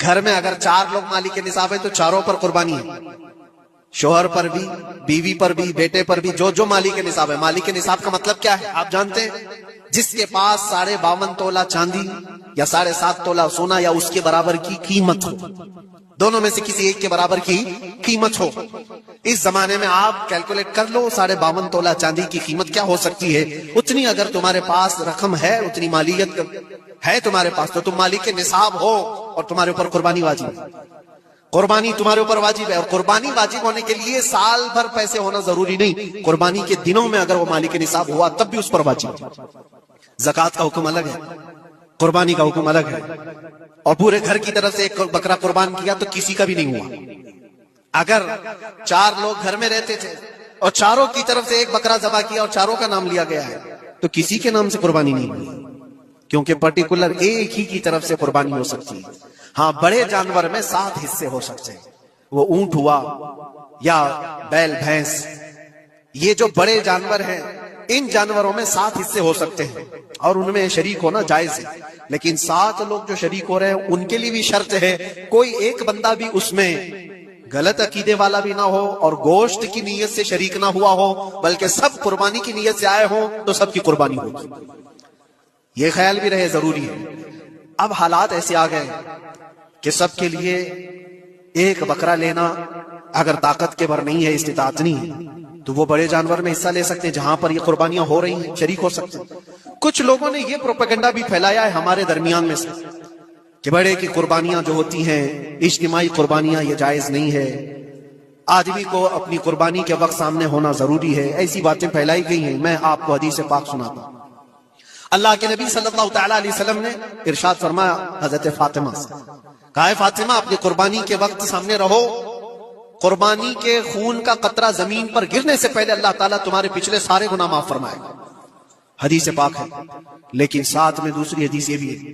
گھر میں اگر 4 لوگ مالک نصاب ہے تو چاروں پر قربانی ہے، شوہر پر بھی، بیوی پر بھی، بیٹے پر بھی، جو مالک نصاب ہے۔ مالک نصاب کا مطلب کیا ہے آپ جانتے ہیں؟ جس کے پاس 52.5 تولہ چاندی یا 7.5 تولہ سونا یا اس کے برابر کی قیمت ہو، دونوں میں سے کسی ایک کے برابر کی قیمت ہو۔ اس زمانے میں آپ کیلکولیٹ کر لو 52.5 تولہ چاندی کی قیمت کیا ہو سکتی ہے، اتنی اگر تمہارے پاس رقم ہے، اتنی مالیت ہے تمہارے پاس، تو تم مالک نصاب ہو اور تمہارے اوپر قربانی واجب ہے۔ قربانی تمہارے اوپر واجب ہے، اور قربانی واجب ہونے کے لیے سال بھر پیسے ہونا ضروری نہیں، قربانی کے دنوں میں اگر وہ مالک نصاب ہوا تب بھی اس پر واجب ہے۔ زکوٰۃ کا حکم الگ ہے، قربانی کا حکم الگ ہے۔ اور پورے گھر کی طرف سے ایک بکرا قربان کیا تو کسی کا بھی نہیں ہوا۔ اگر 4 لوگ گھر میں رہتے تھے اور چاروں کی طرف سے ایک بکرا ذبح کیا اور چاروں کا نام لیا گیا ہے تو کسی کے نام سے قربانی نہیں ہوئی، کیونکہ پرٹیکولر ایک ہی کی طرف سے قربانی ہو سکتی ہے۔ ہاں، بڑے جانور میں 7 حصے ہو سکتے ہیں، وہ اونٹ ہوا یا بیل بھینس، یہ جو بڑے جانور ہیں ان جانوروں میں 7 حصے ہو سکتے ہیں اور ان میں شریک ہونا جائز ہے۔ لیکن 7 لوگ جو شریک ہو رہے ہیں ان کے لیے بھی شرط ہے کوئی ایک بندہ بھی اس میں غلط عقیدے والا بھی نہ ہو اور گوشت کی نیت سے شریک نہ ہوا ہو، بلکہ سب قربانی کی نیت سے آئے ہوں تو سب کی قربانی ہوگی۔ یہ خیال بھی رہے ضروری ہے۔ اب حالات ایسے آ گئے کہ سب کے لیے ایک بکرا لینا اگر طاقت کے بھر نہیں ہے، استطاعت نہیں ہے، تو وہ بڑے جانور میں حصہ لے سکتے ہیں جہاں پر یہ قربانیاں ہو رہی ہیں، شریک ہو سکتے ہیں۔ کچھ لوگوں نے یہ پروپیگنڈا بھی پھیلایا ہے ہمارے درمیان میں سے کہ بڑے کی قربانیاں جو ہوتی ہیں اجتماعی قربانیاں، یہ جائز نہیں ہے، آدمی کو اپنی قربانی کے وقت سامنے ہونا ضروری ہے۔ ایسی باتیں پھیلائی گئی ہیں۔ میں آپ کو حدیث پاک سناتا ہوں۔ اللہ کے نبی صلی اللہ تعالیٰ علیہ وسلم نے ارشاد فرمایا حضرت فاطمہ سے، کہا ہے فاطمہ اپنی قربانی کے وقت سامنے رہو، قربانی کے خون کا قطرہ زمین پر گرنے سے پہلے اللہ تعالیٰ تمہارے پچھلے سارے گناہ معاف فرمائے گا۔ حدیث پاک ہے، لیکن ساتھ میں دوسری حدیث یہ بھی ہے،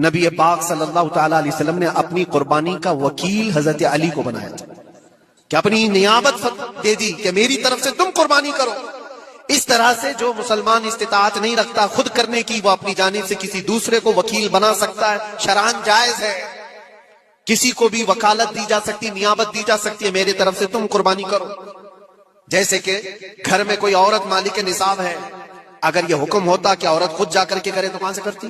نبی پاک صلی اللہ تعالیٰ علیہ وسلم نے اپنی قربانی کا وکیل حضرت علی کو بنایا تھا کہ اپنی نیابت دے دی کہ میری طرف سے تم قربانی کرو۔ اس طرح سے جو مسلمان استطاعت نہیں رکھتا خود کرنے کی، وہ اپنی جانب سے کسی دوسرے کو وکیل بنا سکتا ہے، شرعاً جائز ہے۔ کسی کو بھی وکالت دی جا سکتی، نیابت دی جا سکتی ہے، میری طرف سے تم قربانی کرو۔ جیسے کہ گھر میں کوئی عورت مالک نصاب ہے، اگر یہ حکم ہوتا کہ عورت خود جا کر کے کرے تو کہاں سے کرتی؟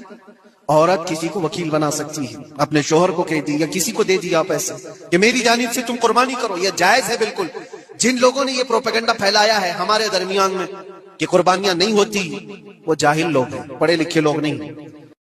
عورت کسی کو وکیل بنا سکتی ہے، اپنے شوہر کو کہہ دی یا کسی کو دے دیا پیسے کہ میری جانب سے تم قربانی کرو، یہ جائز ہے بالکل۔ جن لوگوں نے یہ پروپیگنڈا پھیلایا ہے ہمارے درمیان میں کہ قربانیاں نہیں ہوتی، وہ جاہل لوگ ہیں، پڑھے لکھے لوگ نہیں ہیں۔